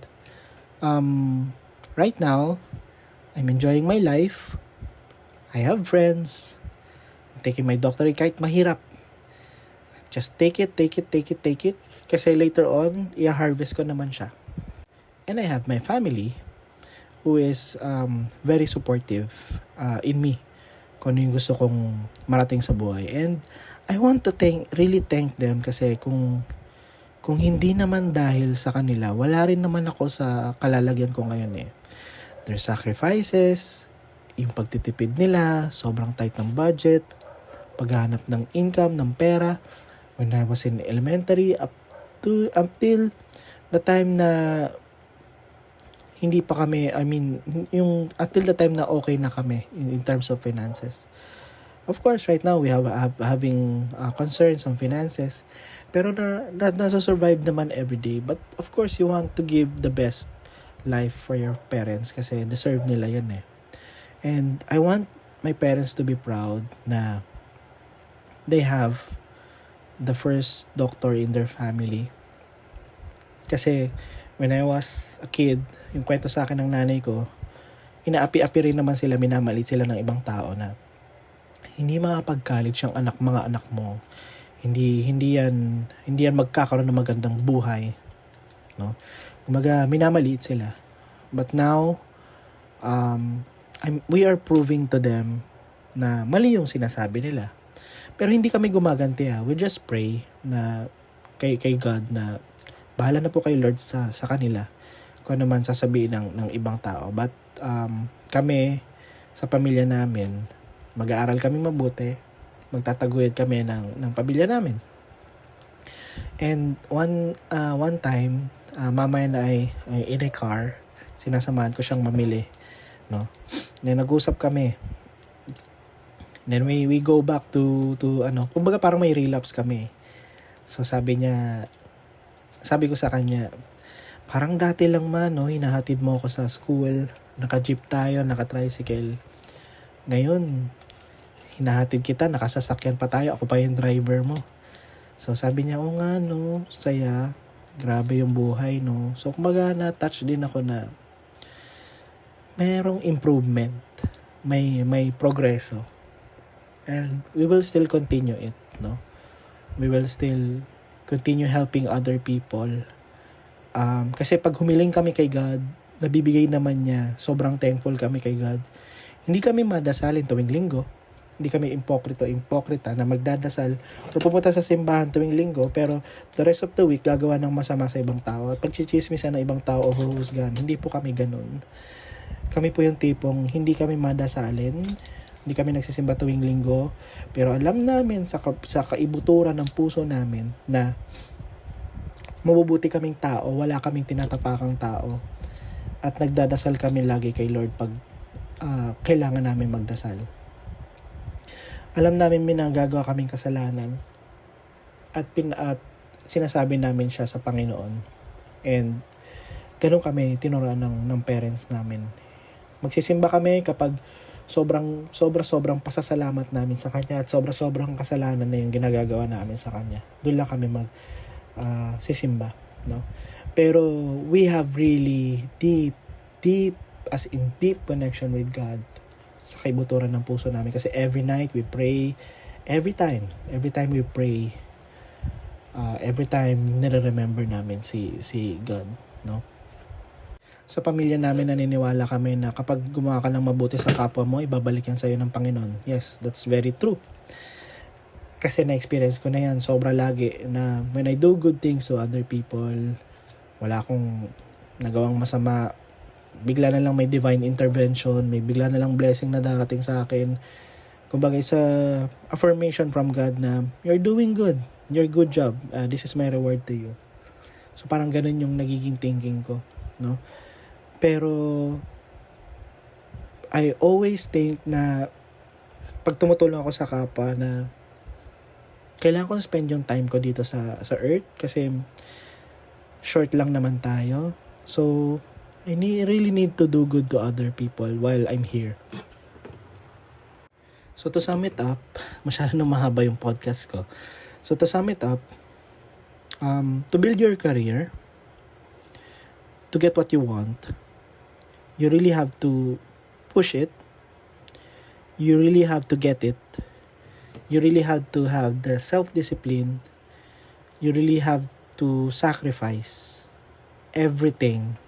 [SPEAKER 1] right now, I'm enjoying my life. I have friends. I'm taking my doctorate kahit mahirap. Just take it. Kasi later on, i-harvest ko naman siya. And I have my family who is very supportive in me kung ano yung gusto kong marating sa buhay. And I want to really thank them kasi kung hindi naman dahil sa kanila, wala rin naman ako sa kalalagyan ko ngayon eh. Their sacrifices, yung pagtitipid nila, sobrang tight ng budget, paghahanap ng income, ng pera, when I was in elementary until the time na hindi pa kami, yung until the time na okay na kami in terms of finances. Of course, right now we have having concerns on finances, pero nasa-survive naman every day. But of course, you want to give the best life for your parents kasi deserve nila yan eh. And I want my parents to be proud na they have the first doctor in their family. Kasi when I was a kid, yung kwento sa akin ng nanay ko, inaapi-api rin naman sila, minamalit sila ng ibang tao na hindi makapag-college ang mga anak mo. Hindi yan magkakaroon ng magandang buhay, no? Kumaga minamaliit sila. But now we are proving to them na mali yung sinasabi nila. Pero hindi kami gumaganti we just pray na kay God na bahala na po kay Lord sa kanila kung ano man sasabihin ng ibang tao. But kami sa pamilya namin, mag-aaral kami mabuti, magtataguyod kami ng pamilya namin. And one time, mama and I in a car, sinasamahan ko siyang mamili, no? Then nag-usap kami. Then we go back to kumbaga parang may relapse kami. So sabi ko sa kanya, parang dati lang no, hinahatid mo ako sa school, naka-jeep tayo, naka-tricycle. Ngayon, hinahatid kita, nakasasakyan pa tayo, ako pa yung driver mo. So sabi niya, oo nga no, saya, grabe yung buhay no. So kumbaga na-touch din ako na mayroong improvement, may progreso. And we will still continue it, no? We will still continue helping other people. Kasi pag humiling kami kay God, nabibigay naman niya. Sobrang thankful kami kay God. Hindi kami madasalin tuwing linggo. Hindi kami impokrita na magdadasal o pumunta sa simbahan tuwing linggo, pero the rest of the week gagawa ng masama sa ibang tao at pagchichismisan ng ibang tao o huhusgan. Hindi po kami ganun. Kami po yung tipong hindi kami madasalin, hindi kami nagsisimba tuwing linggo, pero alam namin sa kaibuturan ng puso namin na mabubuti kaming tao, wala kaming tinatapakang tao, at nagdadasal kami lagi kay Lord pag kailangan namin magdasal. Alam namin may nagagawa kaming kasalanan at sinasabi namin siya sa Panginoon. And ganun kami tinuruan ng parents namin. Magsisimba kami kapag sobrang pasasalamat namin sa Kanya at sobrang kasalanan na yung ginagagawa namin sa Kanya. Doon lang kami sisimba, no? Pero we have really deep connection with God sa kaibuturan ng puso namin kasi every night we pray, every time we pray, every time nire-remember namin si God, no? Sa pamilya namin naniniwala kami na kapag gumawa ka ng mabuti sa kapwa mo, ibabalik yan sa'yo ng Panginoon. Yes, that's very true. Kasi na-experience ko na yan sobra lagi na when I do good things to other people, wala akong nagawang masama, bigla na lang may divine intervention, may bigla na lang blessing na darating sa akin. Kumbaga isa affirmation from God na you're doing good, you're good job, this is my reward to you. So parang ganun yung nagiging thinking ko, no? Pero I always think na pag tumutulong ako sa kapwa na kailangan ko spend yung time ko dito sa earth kasi short lang naman tayo. So I really need to do good to other people while I'm here. So to sum it up, masyado na mahaba yung podcast ko. So to sum it up, to build your career, to get what you want, You really have to push it. You really have to get it. You really have to have the self-discipline. You really have to sacrifice everything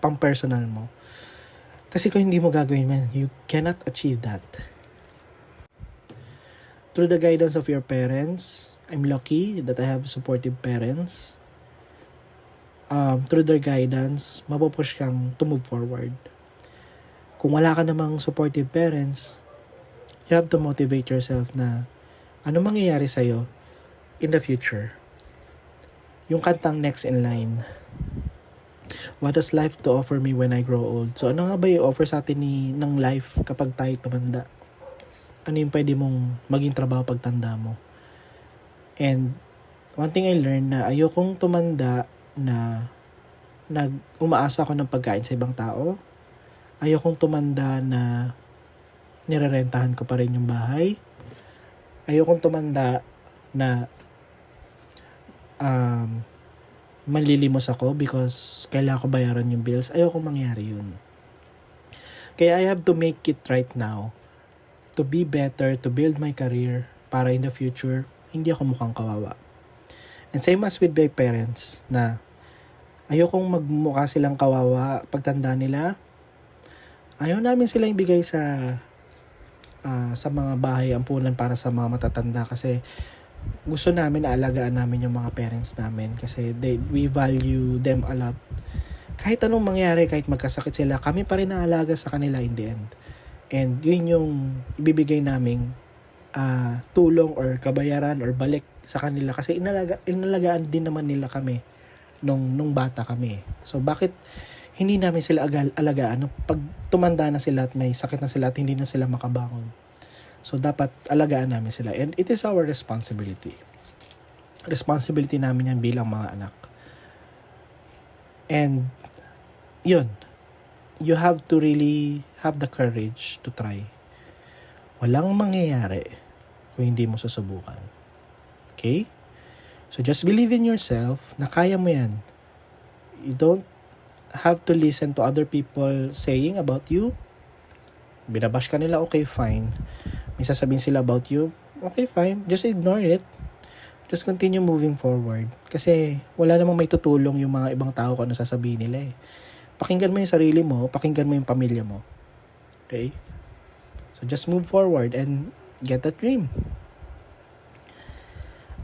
[SPEAKER 1] pang personal mo. Kasi kung hindi mo gagawin man, you cannot achieve that. Through the guidance of your parents, I'm lucky that I have supportive parents. Through their guidance, mapupush kang to move forward. Kung wala ka namang supportive parents, you have to motivate yourself na ano mangyayari sa'yo in the future. Yung kantang Next in Line. What does life to offer me when I grow old? So ano nga ba yung offer sa atin ng life kapag tayo tumanda? Ano yung pwede mong maging trabaho pagtanda mo? And one thing I learned na ayokong tumanda na umaasa ako ng pagkain sa ibang tao. Ayokong tumanda na nirerentahan ko pa rin yung bahay. Ayokong tumanda na manlilimos ako because kailangan ko bayaran yung bills. Ayokong mangyari yun. Kaya I have to make it right now to be better, to build my career para in the future, hindi ako mukhang kawawa. And same as with my parents na ayokong magmukha silang kawawa pagtanda nila. Ayaw namin silang ibigay sa mga bahay ampunan para sa mga matatanda kasi gusto namin na alagaan namin yung mga parents namin kasi we value them a lot. Kahit anong mangyari, kahit magkasakit sila, kami pa rin naalaga sa kanila in the end. And yun yung ibibigay naming tulong or kabayaran or balik sa kanila kasi inalagaan din naman nila kami nung bata kami. So bakit hindi namin sila alagaan pag tumanda na sila at may sakit na sila at hindi na sila makabangon? So, dapat alagaan namin sila. And it is our responsibility. Responsibility namin yan bilang mga anak. And, yun. You have to really have the courage to try. Walang mangyayari kung hindi mo susubukan. Okay? So, just believe in yourself na kaya mo yan. You don't have to listen to other people saying about you. Binabash ka nila, okay, fine. May sasabihin sila about you, okay, fine. Just ignore it. Just continue moving forward. Kasi wala namang may tutulong yung mga ibang tao kung ano sasabihin nila eh. Pakinggan mo yung sarili mo, pakinggan mo yung pamilya mo. Okay? So just move forward and get that dream.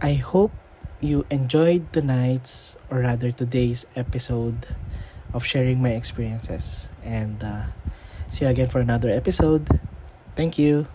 [SPEAKER 1] I hope you enjoyed tonight's, or rather today's episode of sharing my experiences. And see you again for another episode. Thank you.